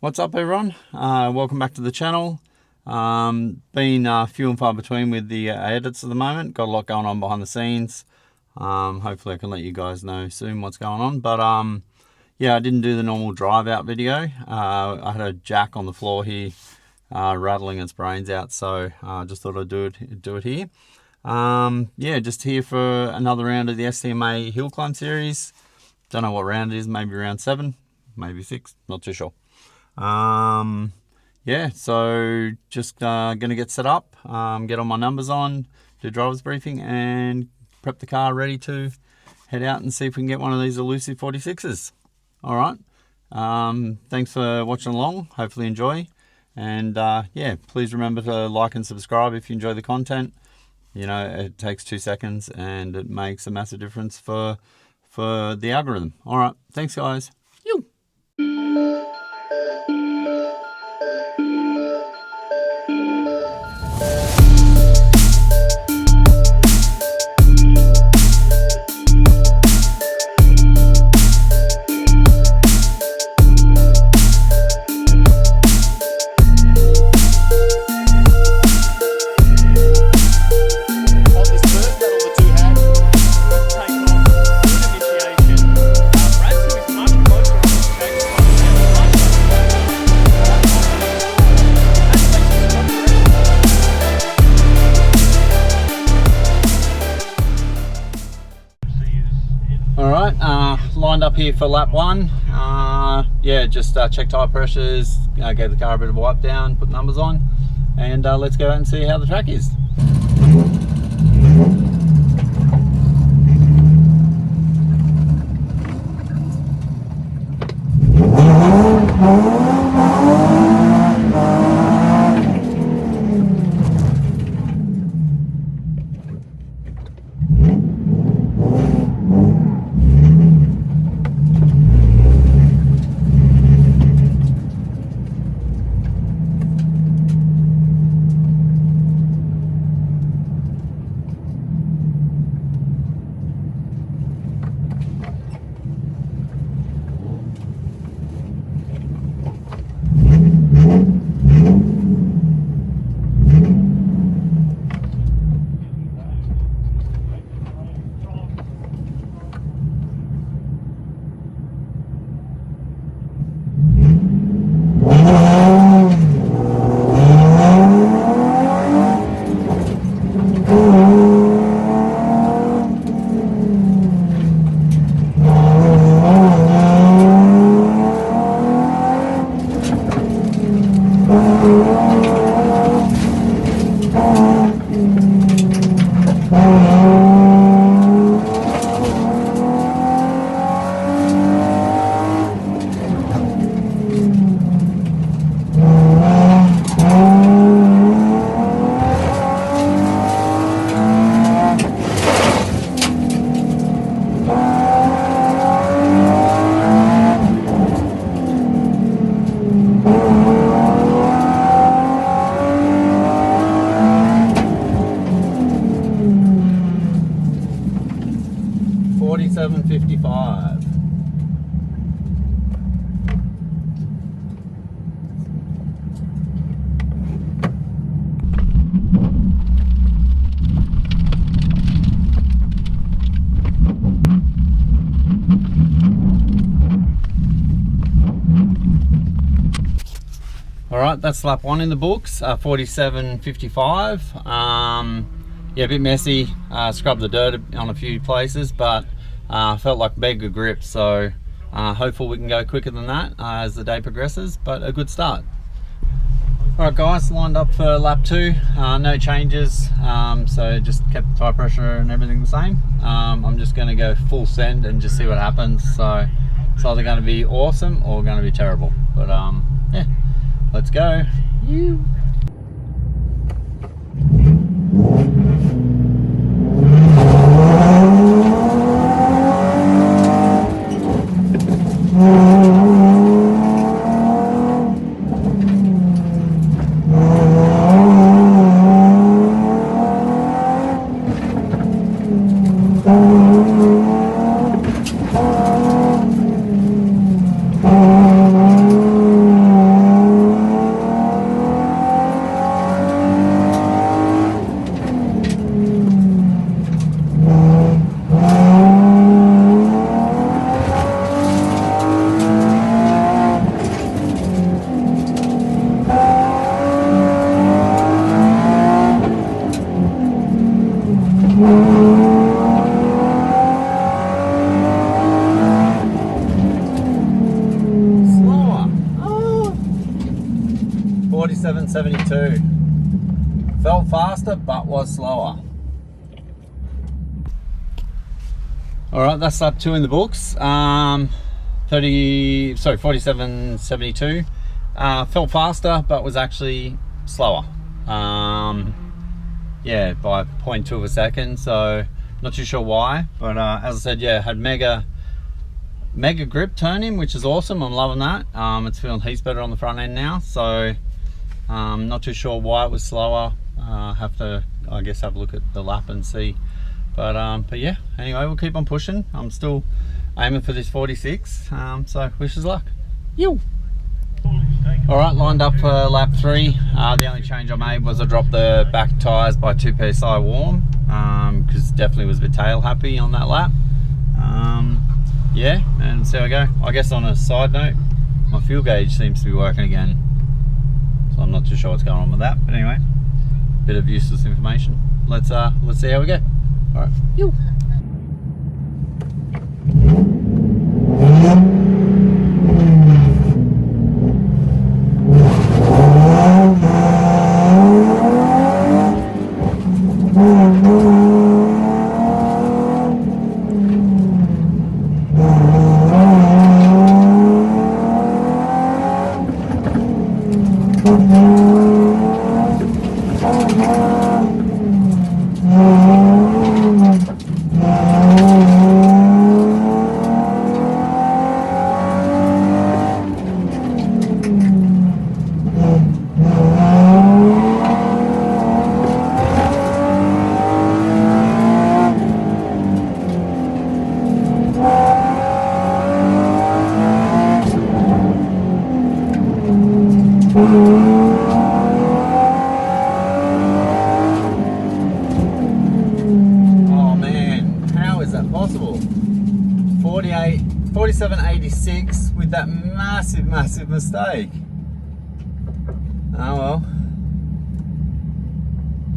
What's up everyone? Welcome back to the channel. Been few and far between with the edits at the moment. Got a lot going on behind the scenes. Hopefully I can let you guys know soon what's going on. But yeah, I didn't do the normal drive out video. I had a jack on the floor here rattling its brains out, so I just thought I'd do it here. Yeah, just here for another round of the SDMA Hillclimb series. Don't know what round it is, maybe round 7, maybe 6, not too sure. Yeah, so just gonna get set up, get all my numbers on, do driver's briefing and prep the car ready to head out and see if we can get one of these elusive 46s. All right, thanks for watching along, hopefully enjoy, and yeah, please remember to like and subscribe if you enjoy the content. You know, it takes 2 seconds and it makes a massive difference for the algorithm. All right, thanks guys. Lined up here for lap 1. Yeah, just check tire pressures, gave the car a bit of a wipe down, put numbers on, and let's go out and see how the track is. $47.55. All right, that's lap 1 in the books, 47.55. Yeah, a bit messy, scrubbed the dirt on a few places, but felt like mega grip, so hopefully we can go quicker than that as the day progresses, but a good start. All right guys, lined up for lap 2, no changes, so just kept the tire pressure and everything the same. I'm just going to go full send and just see what happens, so it's either going to be awesome or going to be terrible, but yeah, let's go. 47.72. Felt faster, but was slower. All right, that's lap 2 in the books. 47.72. Felt faster, but was actually slower. Yeah, by 0.2 of a second. So not too sure why, but as I said, yeah, had mega grip turning, which is awesome. I'm loving that. It's feeling heaps better on the front end now. So not too sure why it was slower. Have to, I guess, have a look at the lap and see. But yeah, anyway, we'll keep on pushing. I'm still aiming for this 46, so wish us luck. Yo! All right, lined up for lap 3. The only change I made was I dropped the back tyres by 2 psi warm, because definitely was a bit tail happy on that lap. Yeah, and see how I go. I guess on a side note, my fuel gauge seems to be working again, so I'm not too sure what's going on with that. But anyway, bit of useless information. Let's see how we go. All right. Yo. Oh man, how is that possible? 47.86 with that massive mistake. Oh well,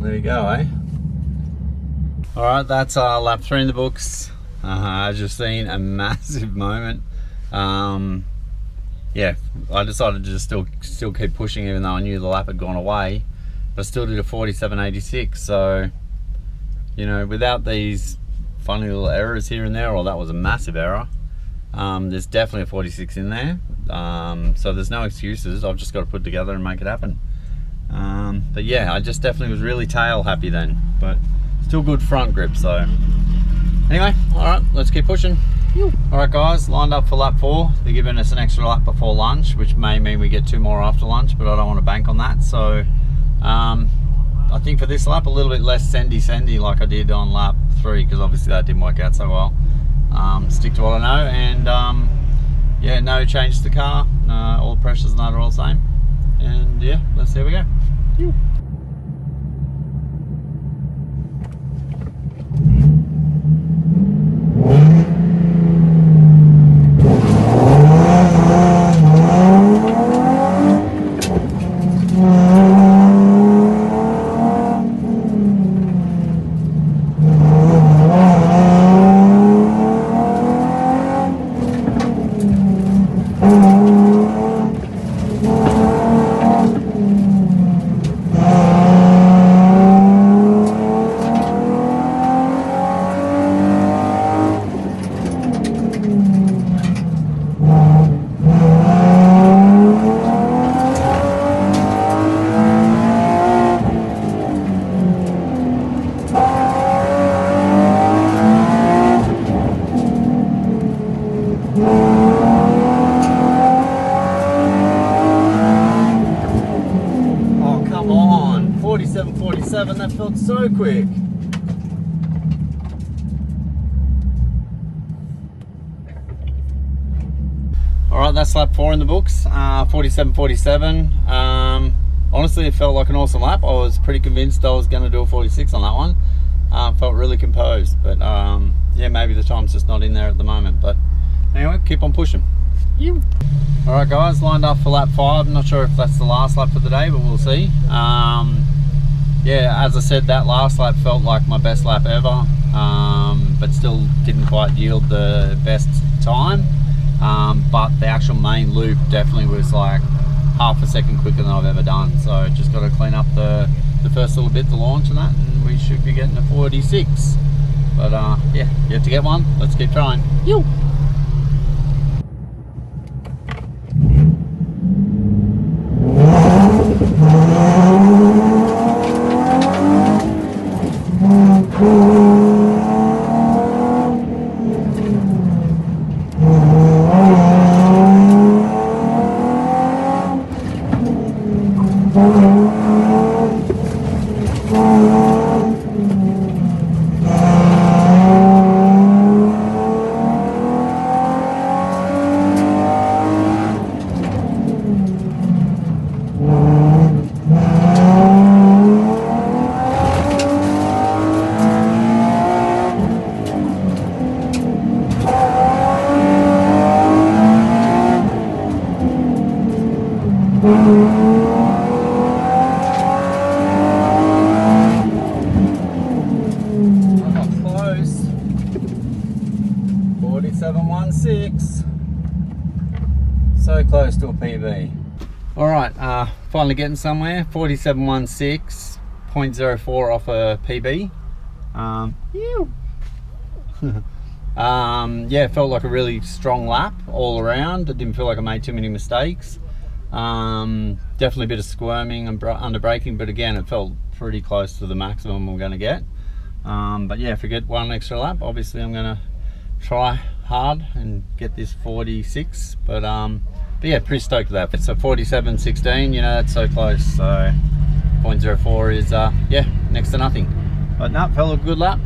there you go, eh? All right, that's lap 3 in the books. As you've seen, a massive moment. Yeah, I decided to just still keep pushing, even though I knew the lap had gone away, but I still did a 47.86. So, you know, without these funny little errors here and there, or that was a massive error, there's definitely a 46 in there. So there's no excuses. I've just got to put it together and make it happen. But yeah, I just definitely was really tail happy then, but still good front grip. So anyway, all right, let's keep pushing. All right guys, lined up for lap 4. They're giving us an extra lap before lunch, which may mean we get 2 more after lunch, but I don't want to bank on that. So I think for this lap, a little bit less sendy like I did on lap 3, because obviously that didn't work out so well. Stick to what I know, and yeah, no change to the car. All the pressures and that are all the same. And yeah, let's see how we go. Oh, come on. 47.47, that felt so quick. Alright, that's lap 4 in the books, 47.47. Honestly, it felt like an awesome lap. I was pretty convinced I was going to do a 46 on that one. Felt really composed, but yeah, maybe the time's just not in there at the moment. But anyway, keep on pushing. Alright guys, lined up for lap 5. I'm not sure if that's the last lap for the day, but we'll see. Yeah, as I said, that last lap felt like my best lap ever, but still didn't quite yield the best time. But the actual main loop definitely was like half a second quicker than I've ever done. So just got to clean up the first little bit, the launch and that, and we should be getting a 46. But yeah, yet to get one. Let's keep trying. Yo. Close. 47.16. So close to a PB. Alright, finally getting somewhere. 47.16, 0.04 off a PB. Yeah, it felt like a really strong lap all around. It didn't feel like I made too many mistakes. Definitely a bit of squirming and under braking, but again, it felt pretty close to the maximum I'm going to get. But yeah, if I get one extra lap, obviously I'm going to try hard and get this 46. But yeah, pretty stoked with that. It's a 47.16, you know, that's so close. So 0.04 is yeah, next to nothing. But no, felt a good lap.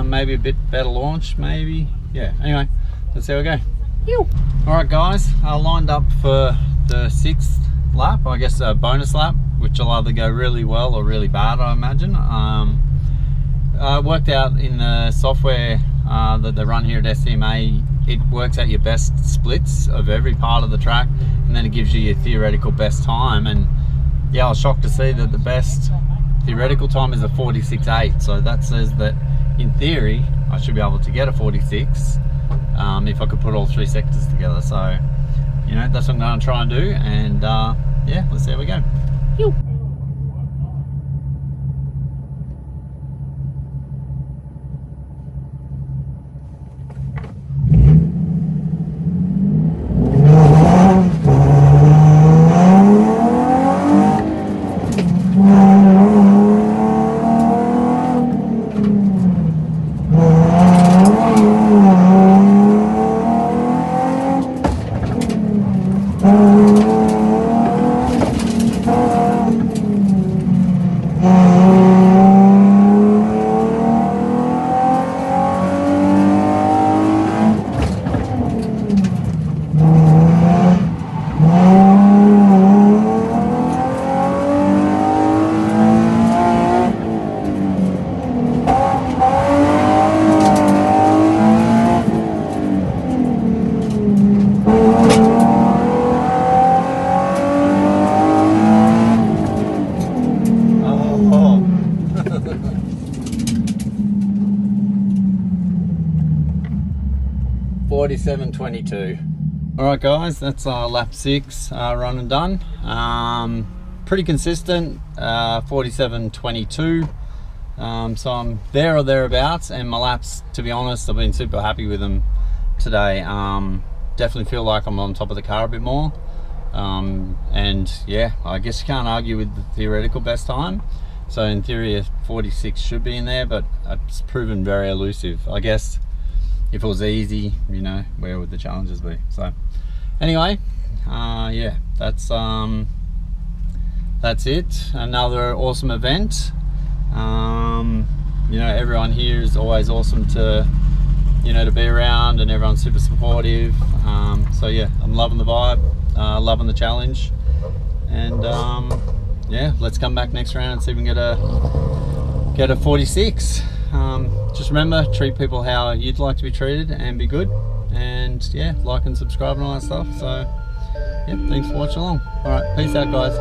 Maybe a bit better launch, maybe. Yeah, anyway, let's see how we go. Alright guys, lined up for the 6th lap, I guess a bonus lap, which will either go really well or really bad, I imagine. Worked out in the software that they run here at SDMA, it works out your best splits of every part of the track, and then it gives you your theoretical best time. And yeah, I was shocked to see that the best theoretical time is a 46.8, so that says that in theory I should be able to get a 46 if I could put all 3 sectors together. So you know, that's what I'm going to try and do, and yeah, let's see how we go. $47.22. Alright guys, that's lap 6 run and done. Pretty consistent, 47.22. So I'm there or thereabouts, and my laps, to be honest, I've been super happy with them today. Definitely feel like I'm on top of the car a bit more. And yeah, I guess you can't argue with the theoretical best time. So in theory a 46 should be in there, but it's proven very elusive. I guess if it was easy, you know, where would the challenges be? So anyway, yeah, that's it. Another awesome event. You know, everyone here is always awesome to, you know, to be around, and everyone's super supportive. So yeah, I'm loving the vibe, loving the challenge, and yeah, let's come back next round and see if we can get a 46. Just remember, treat people how you'd like to be treated, and be good, and yeah, like and subscribe and all that stuff. So yeah, thanks for watching along. All right, peace out guys.